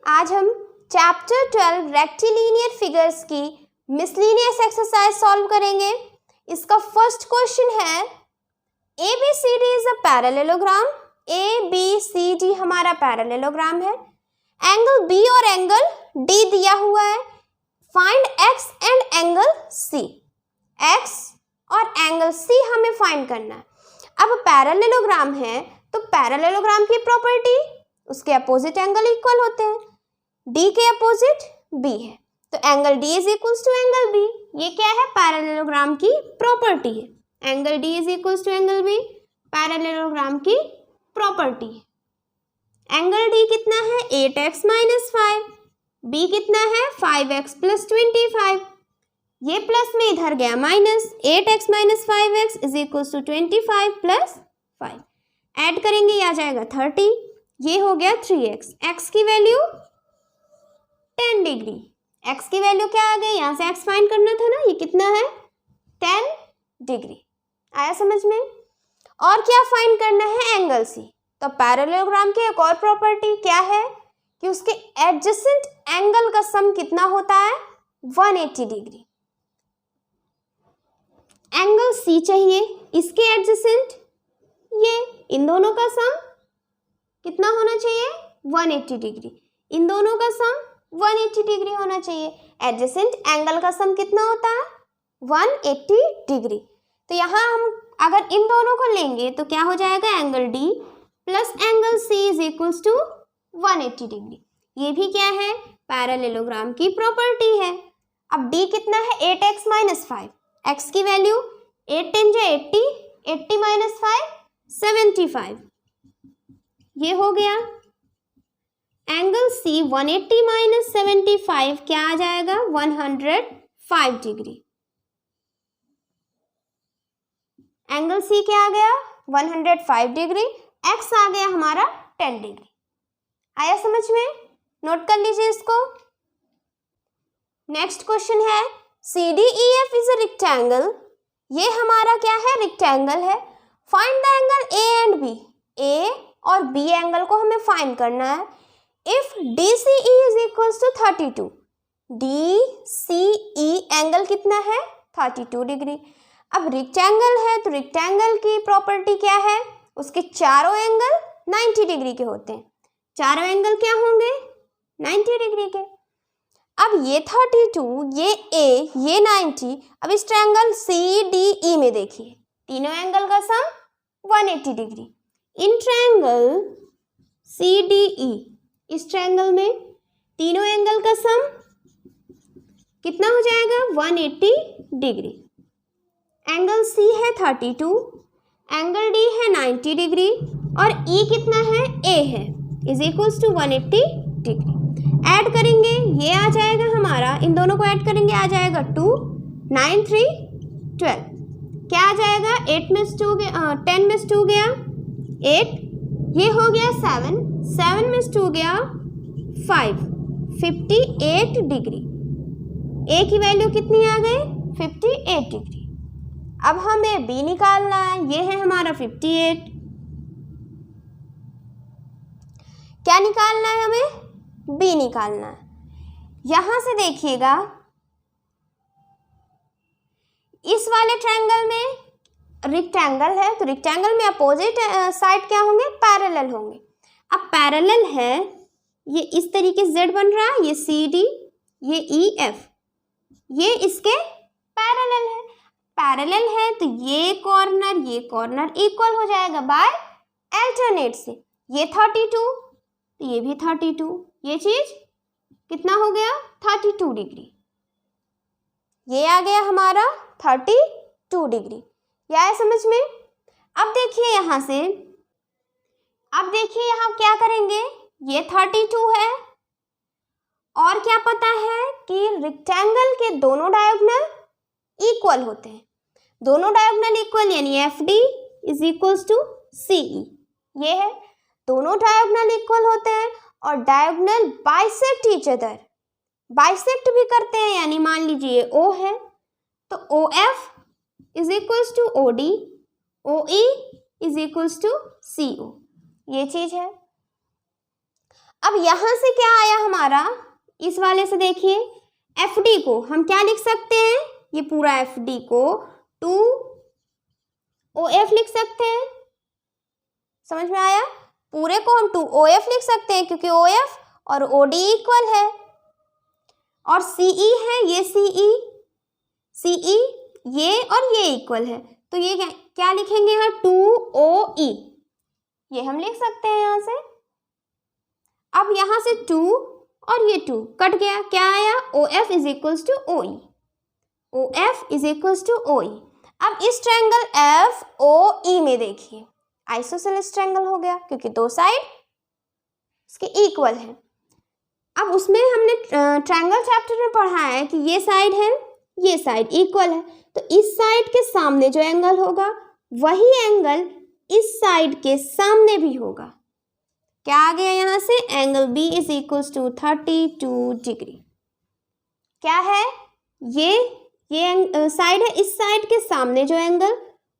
आज हम chapter 12 rectilinear figures की मिसलिनियस एक्सरसाइज सॉल्व करेंगे। इसका फर्स्ट क्वेश्चन है ABCD is a parallelogram. ABCD हमारा पैरेललोग्राम है। एंगल B और एंगल D दिया हुआ है। Find X and angle C। X और एंगल C हमें फाइंड करना है। अब पैरेललोग्राम है तो पैरेललोग्राम की प्रॉपर्टी उसके अपोजिट एंगल इक्वल होते हैं। D के अपोजिट B है तो angle D is equals to angle B। ये क्या है? पैरेललोग्राम की प्रॉपर्टी है। Angle D is equals to angle B parallelogram की प्रॉपर्टी है। एंगल D कितना है? 8x - 5। B कितना है? 5x + 25। ये प्लस में इधर गया minus. 8x - 5x is equals to 25 + 5। Add करेंगे ये आ जाएगा 30। ये हो गया 3x। x की वैल्यू 10 डिग्री। x की वैल्यू क्या आ गई? यहाँ से x फाइंड करना था ना। ये कितना है? 10 डिग्री। आया समझ में? और क्या फाइंड करना है? Angle C। तो पैरेललोग्राम की एक और प्रॉपर्टी क्या है कि उसके एडजेसेंट एंगल का सम कितना होता है? 180 डिग्री। एंगल C चाहिए, इसके एडजेसेंट ये इन दोनों का सम कितना होना चाहिए? 180 डिग्री। इन दोनों का सम 180 डिग्री होना चाहिए। एडजेसेंट एंगल का सम कितना होता है? 180 डिग्री। तो यहाँ हम अगर इन दोनों को लेंगे तो क्या हो जाएगा? Angle D plus angle C is equals to 180 degree. ये भी क्या है? पैरेललोग्राम की प्रॉपर्टी है। अब D कितना है? 8x - 5। x की वैल्यू 8 × 10 = 80। 80 - 5 75। ये हो गया। एंगल C 180 - 75 क्या आ जाएगा? 105 डिग्री। एंगल C क्या आ गया? 105 डिग्री। x आ गया हमारा 10 डिग्री। आया समझ में? नोट कर लीजिए इसको। नेक्स्ट क्वेश्चन है CDEF इज अ रेक्टेंगल। ये हमारा क्या है? रेक्टेंगल है। Find the angle A and B। A और B एंगल को हमें फाइंड करना है। If DCE is equals to 32। DCE angle कितना है? 32 डिग्री। अब रेक्टेंगल है तो रेक्टेंगल की प्रॉपर्टी क्या है? उसके चारों एंगल 90 डिग्री के होते हैं। चारों एंगल क्या होंगे? 90 डिग्री के। अब ये 32, ये A, ये 90। अब इस ट्रायंगल CDE में देखिए, तीनों एंगल का सम 180 डिग्री। इन ट्रायंगल CDE, इस ट्रायंगल में तीनों एंगल का सम कितना हो जाएगा? 180 डिग्री। एंगल C है 32, एंगल D है 90 डिग्री और E कितना है? A है is equals to 180 degree. Add करेंगे ये आ जाएगा हमारा, इन दोनों को ऐड करेंगे आ जाएगा 2 9 3 12। क्या आ जाएगा? 8 में से 2 गया, 10 में से 2 गया 8। ये हो गया 7, 7 में से 2 गया 5, 58 डिग्री। A की वैल्यू कितनी आ गई? 58 डिग्री। अब हमें B निकालना है। ये है हमारा 58। क्या निकालना है हमें? B निकालना है। यहां से देखिएगा इस वाले ट्रायंगल में रेक्टेंगल है तो रेक्टेंगल में अपोजिट साइड क्या होंगे? पैरेलल होंगे। अब पैरेलल है, ये इस तरीके से Z बन रहा है, ये CD, ये EF, ये इसके पैरेलल है। पैरेलल है तो ये कॉर्नर इक्वल हो जाएगा बाय अल्टरनेट से। ये 32 तो ये भी 32। ये चीज कितना हो गया? 32 डिग्री। ये आ गया हमारा 32 डिग्री। यह है समझ में? अब देखिए यहाँ से, अब देखिए यहाँ क्या करेंगे? ये 32 है और क्या पता है कि रेक्टेंगल के दोनों डायगोनल इक्वल होते हैं। दोनों डायगोनल इक्वल यानी FD is equals to CE। ये है, दोनों डायगोनल इक्वल होते हैं और diagonal bisect each other. Bisect भी करते हैं, यानी मान लीजिए O है तो OF is equals to OD, OE is equals to CO। ये चीज है। अब यहाँ से क्या आया हमारा, इस वाले से देखिए, एफ डी को हम क्या लिख सकते हैं, ये पूरा एफ डी को 2OF लिख सकते हैं। समझ में आया? पूरे को हम 2OF लिख सकते हैं क्योंकि OF और OD इक्वल है, और CE है, ये CE ये और ये इक्वल है, तो ये क्या लिखेंगे यहाँ 2OE, ये हम लिख सकते हैं यहाँ से। अब यहाँ से 2 और ये 2 कट गया, क्या आया, OF is equals to OE, OF is equals to OE। अब इस ट्रायंगल FOE में देखिए आइसोसेलेस ट्रायंगल हो गया क्योंकि दो साइड इसके इक्वल है। अब उसमें हमने ट्रायंगल चैप्टर में पढ़ा है कि ये साइड है, ये साइड इक्वल है, तो इस साइड के सामने जो एंगल होगा वही एंगल इस साइड के सामने भी होगा। क्या आ गया यहाँ से, angle B is equals to 32 degree. क्या है, ये साइड है, इस साइड के सामने जो एंगल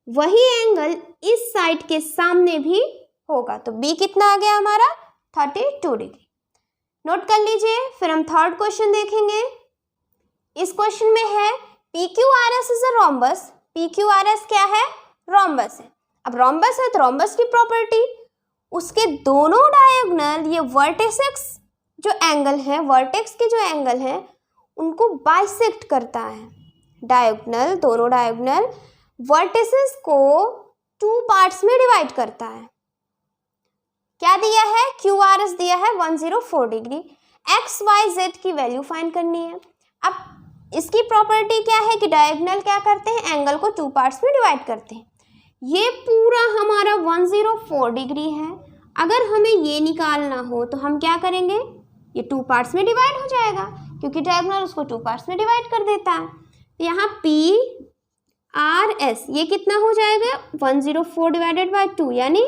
वही एंगल इस साइड के सामने भी होगा, तो B कितना आ गया हमारा 32 डिग्री। नोट कर लीजिए। फिर हम थर्ड क्वेश्चन देखेंगे। इस क्वेश्चन में है PQRS is a rhombus. PQRS क्या है, रोम्बस है। अब रोम्बस है तो रोम्बस की प्रॉपर्टी, उसके दोनों डायगोनल ये वर्टेक्स जो एंगल है, वर्टेक्स के जो एंगल है उनको बाइसेक्ट करता है। डायगोनल, दोनों डायगोनल वर्टिसेस को 2 पार्ट्स में डिवाइड करता है। क्या दिया है, QRS दिया है 104 डिग्री। एक्स वाई जेड की वैल्यू फाइंड करनी है। अब इसकी प्रॉपर्टी क्या है कि डायगोनल क्या करते हैं, एंगल को 2 पार्ट्स में डिवाइड करते हैं। ये पूरा हमारा 104 डिग्री है। अगर हमें ये निकालना हो तो हम क्या करेंगे, ये 2 पार्ट्स में डिवाइड हो जाएगा क्योंकि डायगोनल उसको 2 पार्ट्स में डिवाइड कर देता है। तो यहाँ PRS ये कितना हो जाएगा, 104 डिवाइडेड बाई 2 यानी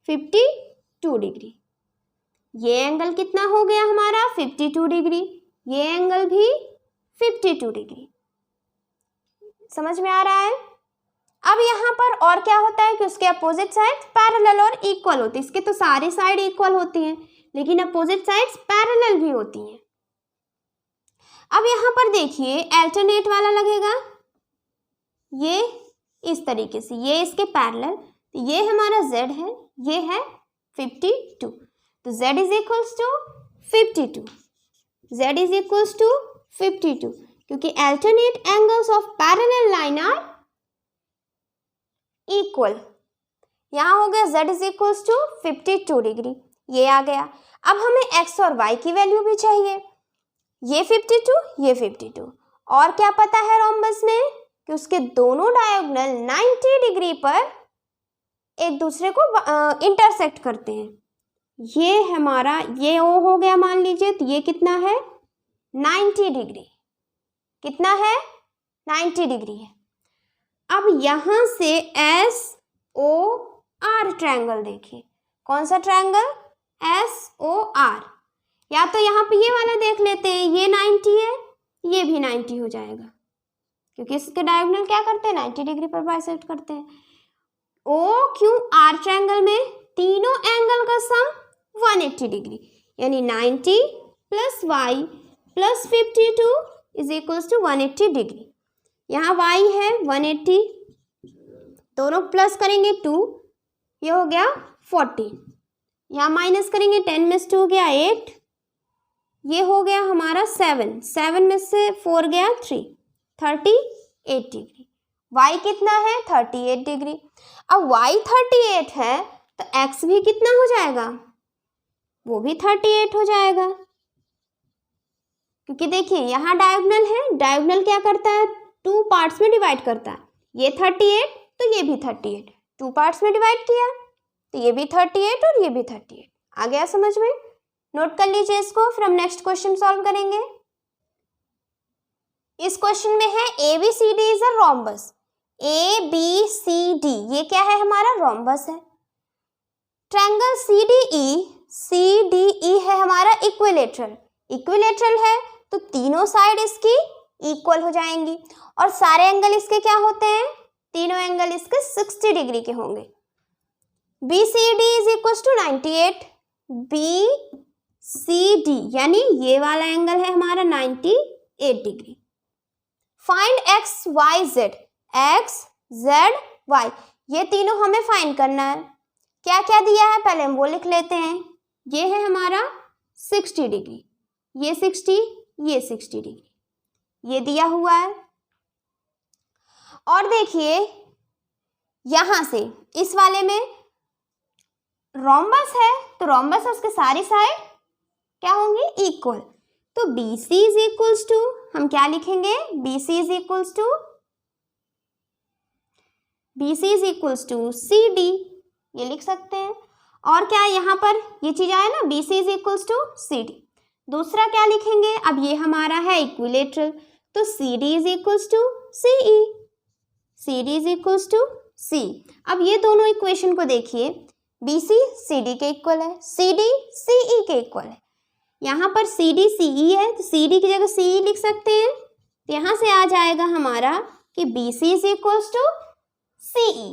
52 डिग्री। ये एंगल कितना हो गया हमारा 52 डिग्री, ये एंगल भी 52 डिग्री। समझ में आ रहा है? अब यहाँ पर और क्या होता है कि उसके अपोजिट साइड्स पैरेलल और इक्वल होती है। इसके तो सारी साइड इक्वल होती हैं लेकिन अपोजिट साइड्स पैरेलल भी होती हैं। अब यहाँ पर देखिए अल्टरनेट वाला लगेगा, ये इस तरीके से, ये इसके पैरेलल, तो ये हमारा Z है, ये है 52, तो Z is equals to 52, Z is equals to 52 क्योंकि alternate angles of parallel line are equal. यहाँ हो गया Z is equals to 52 degree, ये आ गया। अब हमें X और Y की वैल्यू भी चाहिए, ये 52, ये 52, और क्या पता है रोम्बस में कि उसके दोनों डायगोनल 90 डिग्री पर एक दूसरे को इंटरसेक्ट करते हैं। ये हमारा ये ओ हो गया मान लीजिए, तो ये कितना है 90 डिग्री, कितना है 90 डिग्री है। अब यहाँ से SOR ट्रायंगल देखिए, कौन सा ट्रायंगल, SOR। या तो यहाँ पे ये वाला देख लेते हैं, ये 90 है, ये भी 90 हो जाएगा क्योंकि इसके डायगोनल क्या करते हैं 90 डिग्री पर बाइसेक्ट करते हैं। OQR ट्रायंगल में तीनों एंगल का सम 180 डिग्री यानी 90 plus y plus 52 is equals to 180 degree. यहाँ y है 180, दोनों प्लस करेंगे 2, ये हो गया 40, यहाँ माइनस करेंगे 10 में से 2 गया 8, ये हो गया हमारा 7 में से 4 गया 3, 38 डिग्री। y कितना है 38 डिग्री। अब y 38 है तो x भी कितना हो जाएगा, वो भी 38 हो जाएगा क्योंकि देखिए यहाँ डायगोनल है, डायगोनल क्या करता है 2 पार्ट्स में डिवाइड करता है। ये 38 तो ये भी 38, 2 पार्ट्स में डिवाइड किया तो ये भी 38 और ये भी 38। आ गया समझ में? नोट कर लीजिए इसको, फिर हम नेक्स्ट क्वेश्चन सॉल्व करेंगे। इस क्वेश्चन में है ABCD is a rhombus. ABCD ये क्या है हमारा रोम्बस है। ट्रायंगल CDE है हमारा इक्विलेटरल, इक्विलेटरल है तो तीनों साइड इसकी इक्वल हो जाएंगी और सारे एंगल इसके क्या होते हैं, तीनों एंगल इसके 60 डिग्री के होंगे। BCD is equal to 98, C D, यानी ये वाला एंगल है हमारा 98 degree. Find x y z, x z y, ये तीनों हमें फाइंड करना है। क्या क्या दिया है पहले हम वो लिख लेते हैं। ये है हमारा 60 डिग्री, ये 60, ये 60 डिग्री, ये दिया हुआ है। और देखिए यहां से इस वाले में रोम्बस है, तो रोम्बस उसके सारी साइड क्या होंगे, इक्वल। तो B C is equals to, हम क्या लिखेंगे, B C is equals to C D, ये लिख सकते हैं। और क्या यहाँ पर ये चीज आया ना, B C is equals to C D. दूसरा क्या लिखेंगे, अब ये हमारा है इक्विलेटरल, तो C D is equals to C E, C D is equals to C. अब ये दोनों इक्वेशन को देखिए, बी सी सी डी के इक्वल है, सी डी सी ई के इक्वल है। यहाँ पर सी डी सी ई है, तो सी डी की जगह सी ई लिख सकते हैं। तो यहाँ से आ जाएगा हमारा कि B C is equals to C E,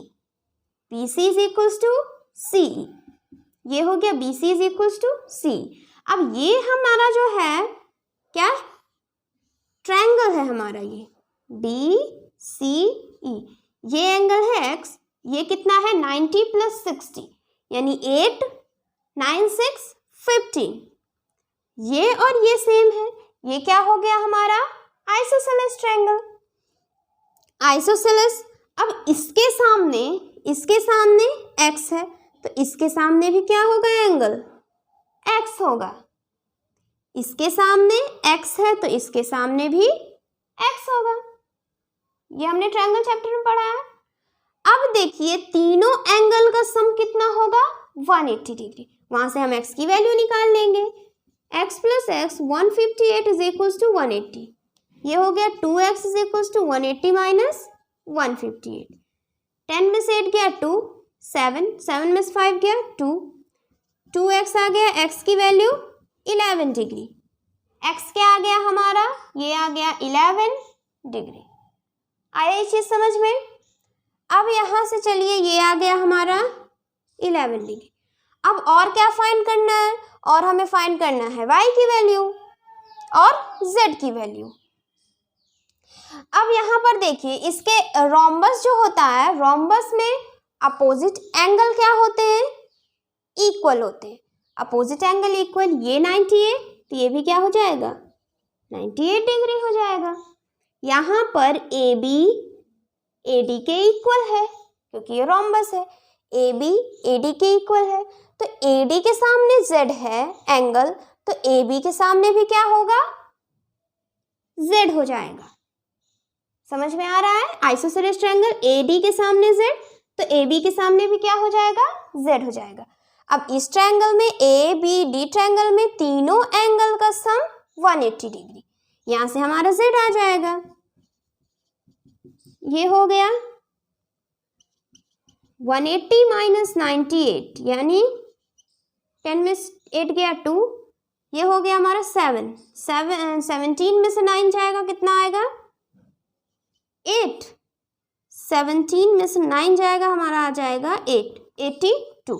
B C is equals to C E, ये हो गया B C is equals to C. अब ये हमारा जो है क्या, ट्रायंगल है हमारा, ये बी सी ई, ये एंगल है एक्स, ये कितना है 90 प्लस 60, यानी 8 9 6 15, ये और ये सेम है, ये क्या हो गया हमारा आइसोसेलेस ट्रायंगल, आइसोसेलेस। अब इसके सामने x है, तो इसके सामने भी क्या होगा एंगल, x होगा। इसके सामने x है, तो इसके सामने भी x होगा। ये हमने ट्रायंगल चैप्टर में पढ़ा है। अब देखिए तीनों एंगल का सम कितना होगा, 180 डिग्री। वहां से हम x की वैल्यू निकाल लेंगे, x plus x 158 is equals to 180, ये हो गया 2x is equals to 180 minus 158, 10 में से 8 गया 2, 7 में से 5 गया 2, 2x आ गया, x की वैल्यू 11 डिग्री, x क्या आ गया हमारा, ये आ गया 11 डिग्री। आया ये चीज समझ में। अब यहाँ से चलिए ये आ गया हमारा 11 डिग्री। अब और क्या फाइंड करना है, और हमें फाइंड करना है y की वैल्यू और z की वैल्यू। अब यहाँ पर देखिए इसके रोम्बस जो होता है, रोम्बस में अपोजिट एंगल क्या होते हैं, इक्वल होते हैं। अपोजिट एंगल इक्वल, ये 98, तो ये भी क्या हो जाएगा 98 डिग्री हो जाएगा। यहाँ पर ए बी ए डी के इक्वल है, क्योंकि ये रोम्बस है, ए बी ए डी के इक्वल है, तो ए डी के सामने z है एंगल, तो ए बी के सामने भी क्या होगा, z हो जाएगा। समझ में आ रहा है, आइसोसेलेस ट्रायंगल ए डी के सामने z, तो ए बी के सामने भी क्या हो जाएगा, z हो जाएगा। अब इस ट्रायंगल में ए बी डी ट्रायंगल में तीनों एंगल का सम 180 डिग्री, यहां से हमारा z आ जाएगा, ये हो गया 180 माइनस 98, यानी 10 में 8 गया 2, ये हो गया हमारा 17 में से 9 जाएगा, कितना आएगा 8, 17 में से 9 जाएगा, हमारा आ जाएगा 82।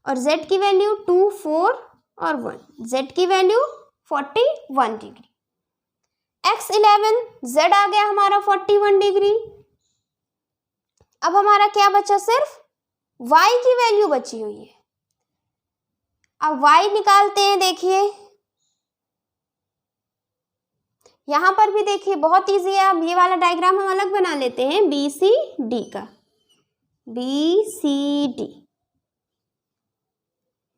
और z की वैल्यू 2 4 और 1, z की वैल्यू 41 डिग्री, x 11, z आ गया हमारा 41 डिग्री। अब हमारा क्या बचा, सिर्फ y की वैल्यू बची हुई है। अब y निकालते हैं, देखिए यहां पर भी देखिए बहुत इजी है। अब ये वाला डायग्राम हम अलग बना लेते हैं, बी सी डी का, B C D,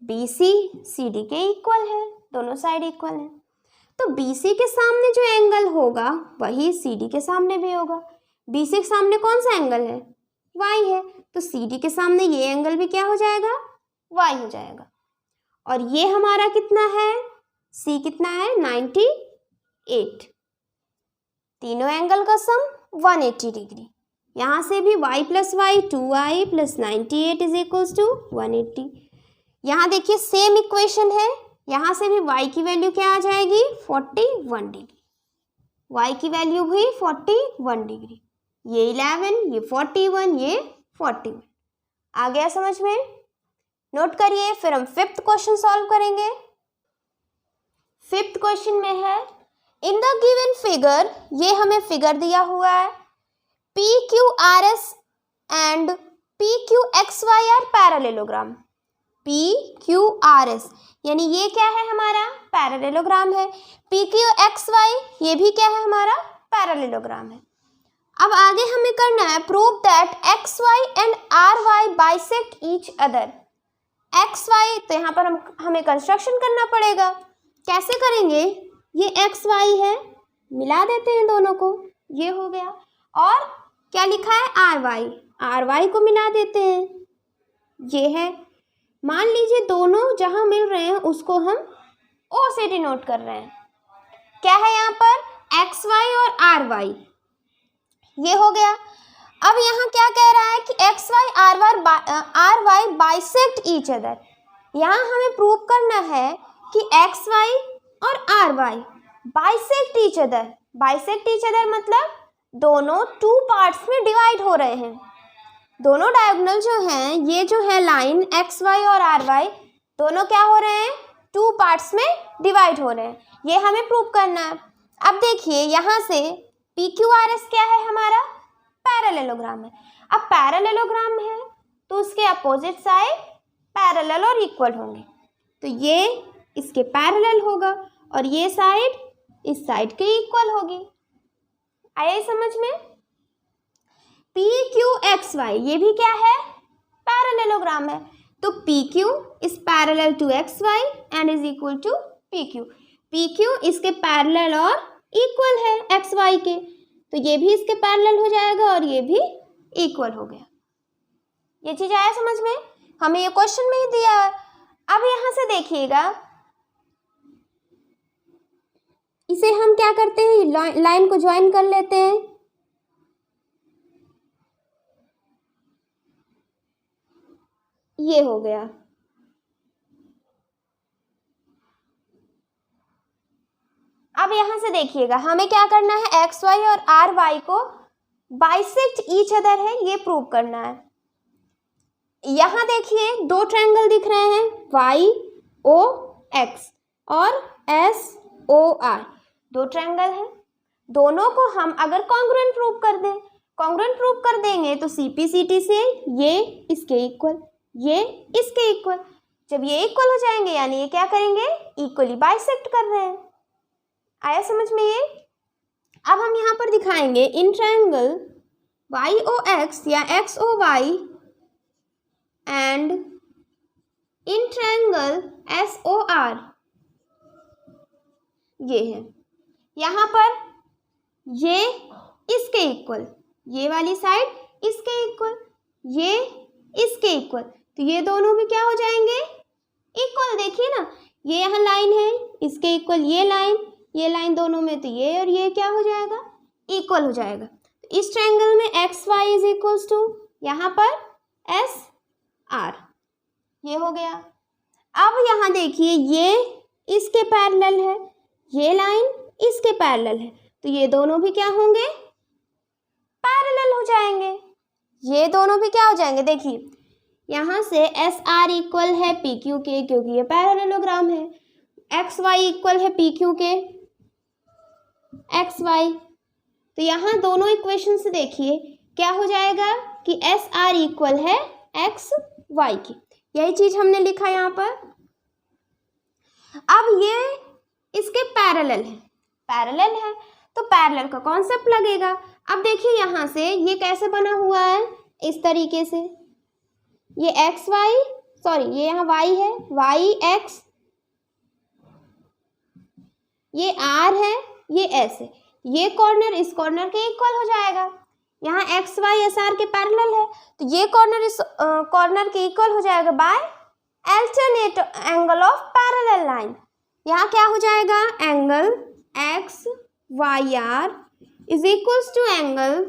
B C C D के इक्वल है, दोनों साइड इक्वल है, तो बी सी के सामने जो एंगल होगा वही सी डी के सामने भी होगा। बी सी के सामने कौन सा एंगल है, y है, तो सी डी के सामने ये एंगल भी क्या हो जाएगा, y हो जाएगा। और ये हमारा कितना है, c कितना है 98, तीनों एंगल का सम 180 डिग्री। यहाँ से भी y plus y 2y plus 98 is equals to 180। यहाँ देखिए सेम इक्वेशन है, यहाँ से भी y की वैल्यू क्या आ जाएगी 41 डिग्री, y की वैल्यू भी 41 डिग्री, ये 11, ये 41, ये 41। आ गया समझ में, नोट करिए। फिर हम 5th क्वेश्चन सॉल्व करेंगे। फिफ्थ क्वेश्चन में है इन द गिवन फिगर, ये हमें फिगर दिया हुआ है, P Q R S and P Q X Y R parallelogram. P Q R S यानी ये क्या है हमारा पैरेललोग्राम है, पी क्यू एक्स वाई ये भी क्या है हमारा पैरेललोग्राम है। अब आगे हमें करना है prove that X Y and R Y bisect each other. X Y तो यहाँ पर हमें कंस्ट्रक्शन करना पड़ेगा, कैसे करेंगे, ये एक्स वाई है, मिला देते हैं दोनों को, ये हो गया, और क्या लिखा है आर वाई को मिला देते हैं, ये है। मान लीजिए दोनों जहाँ मिल रहे हैं उसको हम ओ से डिनोट कर रहे हैं, क्या है यहाँ पर एक्स वाई और आर वाई, ये हो गया। अब यहाँ क्या कह रहा है कि X Y R Y bisect each other, यहाँ हमें प्रूव करना है कि एक्स वाई और R Y bisect each other. Bisect each other मतलब दोनों टू पार्ट्स में डिवाइड हो रहे हैं, दोनों डायगोनल जो हैं, ये जो है लाइन एक्स वाई और आर वाई दोनों क्या हो रहे हैं टू पार्ट्स में डिवाइड हो रहे हैं, ये हमें प्रूव करना है। अब देखिए यहाँ से पी क्यू आर एस क्या है हमारा पैरेललोग्राम है। अब पैरेललोग्राम है तो उसके अपोजिट साइड पैरेलल और इक्वल होंगे, तो ये इसके पैरेलल होगा और ये साइड इस साइड के इक्वल होगी। आया समझ में। पी क्यू एक्स वाई ये भी क्या है पैरेललोग्राम है, तो P Q is parallel to X Y and is equal to P Q. P Q इसके पैरेलल और इक्वल है एक्स वाई के, तो ये भी इसके पैरेलल हो जाएगा और ये भी इक्वल हो गया। ये चीज आया समझ में, हमें ये क्वेश्चन में ही दिया है। अब यहाँ से देखिएगा, इसे हम क्या करते हैं लाइन को ज्वाइन कर लेते हैं, ये हो गया। अब यहाँ से देखिएगा हमें क्या करना है, एक्स वाई और आर वाई को बाइसेक्ट ईच अदर है ये प्रूव करना है। यहाँ देखिए दो ट्रायंगल दिख रहे हैं वाई ओ एक्स और एस ओ आर, दो ट्रायंगल है, दोनों को हम अगर कॉन्ग्रुएंट प्रूव कर दें, कॉन्ग्रुएंट प्रूव कर देंगे तो CP/CT से ये इसके इक्वल, ये इसके इक्वल, जब ये इक्वल हो जाएंगे यानी ये क्या करेंगे इक्वली बाइसेक्ट कर रहे हैं। आया समझ में ये। अब हम यहाँ पर दिखाएंगे in triangle Y O X या X O Y and in triangle S O R, ये है, यहाँ पर ये इसके इक्वल, ये वाली साइड इसके इक्वल, ये इसके इक्वल, तो ये दोनों भी क्या हो जाएंगे इक्वल। देखिए ना ये यहाँ लाइन है इसके इक्वल, ये लाइन दोनों में, तो ये और ये क्या हो जाएगा इक्वल हो जाएगा। तो इस ट्रायंगल में X Y is equals to यहाँ पर एस आर, ये हो गया। अब यहाँ देखिए ये इसके पैरेलल है, ये लाइन इसके पैरेलल है, तो ये दोनों भी क्या होंगे पैरेलल हो जाएंगे, ये दोनों भी क्या हो जाएंगे। देखिए यहाँ से एस आर इक्वल है पी क्यू के, क्योंकि ये पैरेललोग्राम है, एक्स वाई इक्वल है पी क्यू के एक्स वाई, तो यहाँ दोनों इक्वेशन से देखिए क्या हो जाएगा कि एस आर इक्वल है एक्स वाई की, यही चीज हमने लिखा यहाँ पर। अब ये इसके पैरेलल है तो पैरेलल का कॉन्सेप्ट लगेगा। अब देखिए यहाँ से ये कैसे बना हुआ है, इस तरीके से, ये एक्स वाई सॉरी ये यहाँ वाई है, वाई एक्स, ये आर है, ये एस है, ये कॉर्नर इस कॉर्नर के इक्वल हो जाएगा। यहाँ एक्स वाई एस आर के पैरेलल है तो ये कॉर्नर इस कॉर्नर के इक्वल हो जाएगा by alternate angle of parallel line. यहाँ क्या हो जाएगा angle X Y R is equals to angle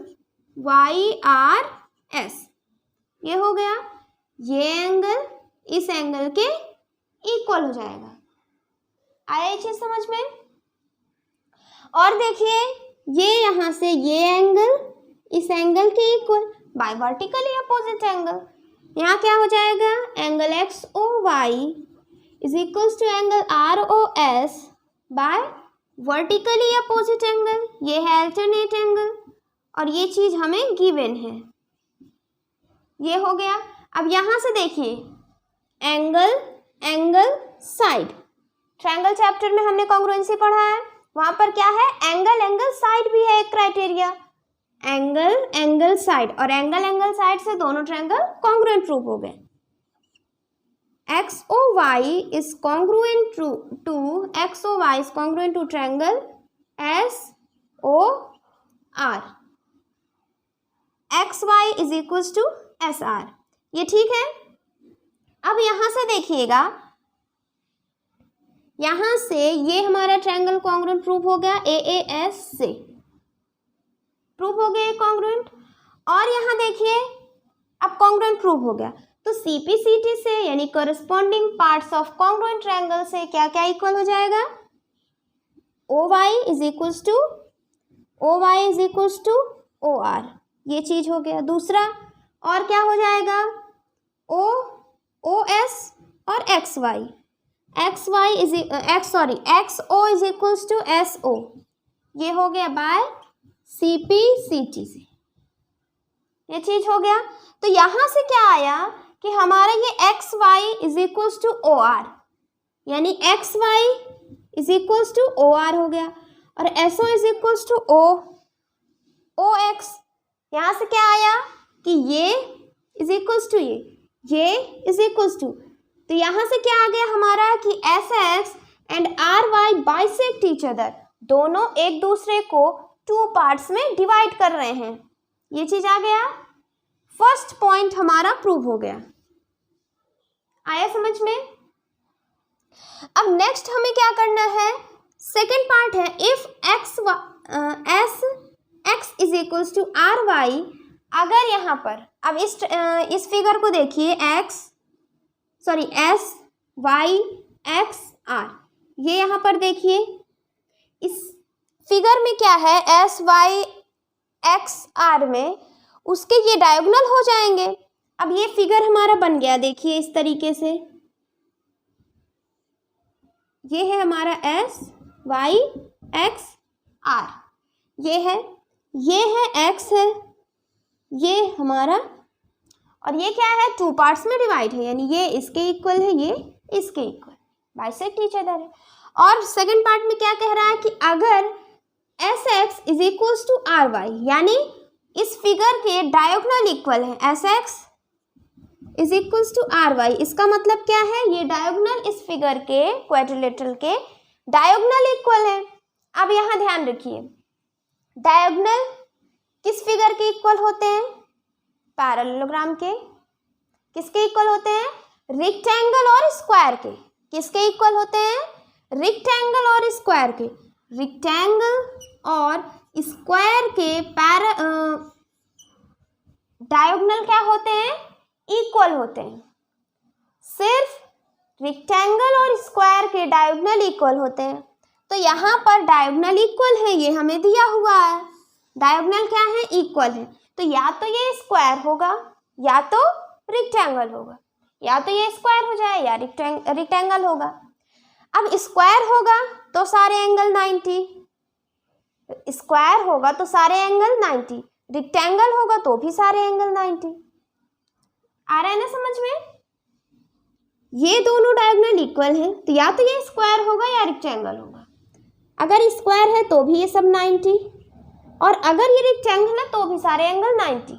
Y R S, ये हो गया, ये एंगल इस एंगल के इक्वल हो जाएगा। आया ये चीज समझ में। और देखिए ये यहाँ से ये एंगल इस एंगल के equal by vertically opposite angle, यहाँ क्या हो जाएगा angle X O Y is equals to angle R O S by vertically opposite angle, ये है अल्टरनेट एंगल, और ये चीज हमें गिवन है। ये हो गया। अब यहां से देखिए angle, angle, side, triangle chapter में हमने कॉन्ग्रुएंसी पढ़ा है, वहां पर क्या है, एंगल, एंगल, साइड भी है एक क्राइटेरिया, एंगल, एंगल, साइड, और एंगल, एंगल, साइड से दोनों ट्रायंगल कॉन्ग्रुएंट प्रूफ हो गए। XOY is congruent to XOY is congruent to triangle SOR, XY is equals to SR, ये ठीक है। अब यहां से देखिएगा, यहां से ये हमारा ट्रायंगल कॉन्ग्रुएंट प्रूफ हो गया, AAS से प्रूफ हो गया कॉन्ग्रुएंट, और यहां देखिए अब कॉन्ग्रुएंट प्रूफ हो गया, तो CPCT से यानी corresponding parts of congruent triangle से क्या क्या इक्वल हो जाएगा, OY is equals to OR, ये चीज हो गया। दूसरा और क्या हो जाएगा, OS और XY, XO is equals to SO, ये हो गया बाय CPCT से, ये चीज हो गया। तो यहां से क्या आया कि हमारा ये XY is equals to OR, यानी XY is equals to OR हो गया, और SO is equals to OX। यहां से क्या आया कि ये इज इक्वल्स टू ये इज इक्वल्स टू, तो यहां से क्या आ गया हमारा कि SX and RY bisect each other, दोनों एक दूसरे को टू पार्ट्स में डिवाइड कर रहे हैं, ये चीज आ गया। फर्स्ट पॉइंट हमारा प्रूव हो गया, आया समझ में। अब नेक्स्ट हमें क्या करना है, सेकेंड पार्ट है, if x is equals to RY, अगर यहाँ पर अब इस फिगर को देखिए, S Y X R, ये यहाँ पर देखिए इस फिगर में क्या है, S Y X R में उसके ये डायगोनल हो जाएंगे। अब ये फिगर हमारा बन गया, देखिए इस तरीके से, ये है हमारा S Y X R, ये है X है, ये हमारा, और ये क्या है, टू पार्ट्स में डिवाइड है, यानी ये इसके इक्वल है, ये इसके इक्वल, बाइसेक्ट ईच अदर है। और सेकंड पार्ट में क्या कह रहा है कि अगर SX is equals to RY, यानी इस फिगर के डायगोनल इक्वल है, SX is equals to RY, इसका मतलब क्या है, ये डायगोनल इस फिगर के क्वाड्रिलेटरल के डायगोनल इक्वल है। अब यहाँ ध्यान रखिए, डायगोनल किस फिगर के इक्वल होते हैं, पैरेललोग्राम के। किसके इक्वल होते हैं, रेक्टेंगल और स्क्वायर के। किसके इक्वल होते हैं, रेक्टेंगल और स्क्वायर के। रेक्टेंगल और स्क्वायर के डायगोनल क्या होते हैं, इक्वल होते हैं। सिर्फ रेक्टेंगल और स्क्वायर के डायगोनल इक्वल होते हैं। तो यहाँ पर डायगोनल इक्वल है, ये हमें दिया हुआ है, डायगोनल क्या है, इक्वल है। तो या तो ये स्क्वायर होगा या तो रेक्टेंगल होगा, या तो ये स्क्वायर हो जाए या रेक्टेंगल होगा। अब स्क्वायर होगा तो सारे एंगल 90, स्क्वायर होगा तो सारे एंगल 90, रेक्टेंगल होगा तो भी सारे एंगल 90। आ रहा है ना समझ में। ये दोनों डायगोनल इक्वल हैं, तो या तो ये स्क्वायर होगा या रेक्टेंगल होगा। अगर स्क्वायर है तो भी ये सब 90, और अगर ये रेक्टेंगल है तो भी सारे एंगल 90।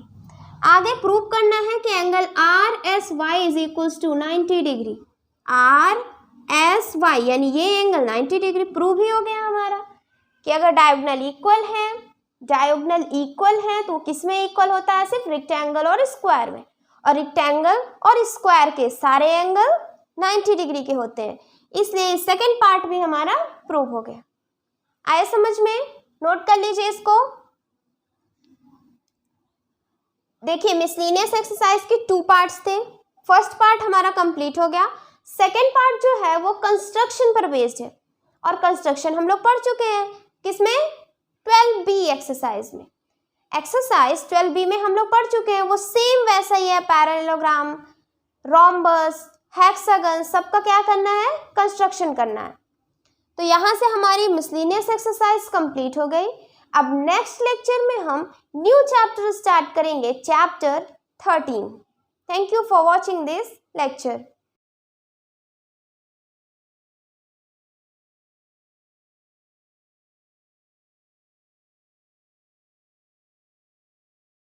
आगे प्रूव करना है कि angle RSY is equals to 90 degree. RSY यानी ये एंगल 90 डिग्री प्रूव ही हो गया हमारा कि अगर डायगोनल इक्वल है तो किस में इक्वल होता है, सिर्फ रेक्टेंगल और स्क्वायर में। और रेक्टेंगल और स्क्वायर के सारे एंगल 90 डिग्री के होते हैं, इसलिए सेकंड पार्ट भी हमारा प्रूव हो गया। आया समझ में, नोट कर लीजिए इसको। देखिए मिसलिनियस एक्सरसाइज के 2 पार्ट्स थे। फर्स्ट पार्ट हमारा कंप्लीट हो गया। सेकंड पार्ट जो है वो कंस्ट्रक्शन पर बेस्ड है, और कंस्ट्रक्शन हम लोग पढ़ चुके हैं किसमें, 12B एक्सरसाइज में। एक्सरसाइज 12B में हम लोग पढ़ चुके हैं, वो सेम वैसा ही है। पैरेललोग्राम, रोम्बस, हेक्सागन, सबका क्या करना है, कंस्ट्रक्शन करना है। तो यहाँ से हमारी मिसलिनियस एक्सरसाइज कंप्लीट हो गई। अब नेक्स्ट लेक्चर में हम न्यू चैप्टर स्टार्ट करेंगे, chapter 13। Thank you for watching this lecture.